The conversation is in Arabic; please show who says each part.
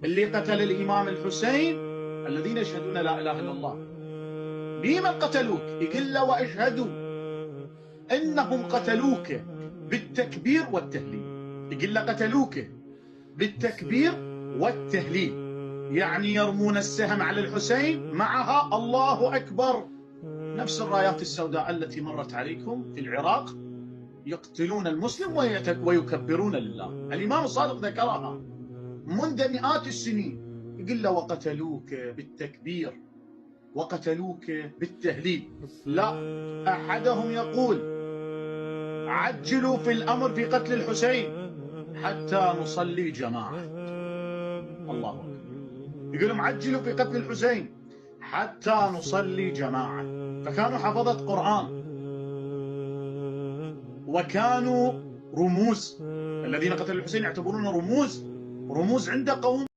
Speaker 1: اللي قتل الإمام الحسين الذين يشهدون لا إله إلا الله. بمن قتلوك؟ يقول له وأشهد أنهم قتلوك بالتكبير والتهليل. يقول له قتلوك بالتكبير والتهليل، يعني يرمون السهم على الحسين معها الله أكبر، نفس الرايات السوداء التي مرت عليكم في العراق، يقتلون المسلم ويكبرون لله. الإمام الصادق ذكرها منذ مئات السنين. يقول له وقتلوك بالتكبير وقتلوك بالتهليل. لا، أحدهم يقول عجلوا في الأمر في قتل الحسين حتى نصلي جماعة. الله أكبر. يقولون عجلوا في قتل الحسين حتى نصلي جماعة. فكانوا حفظة قرآن وكانوا رموز. الذين قتلوا الحسين يعتبرون رموز عند قوم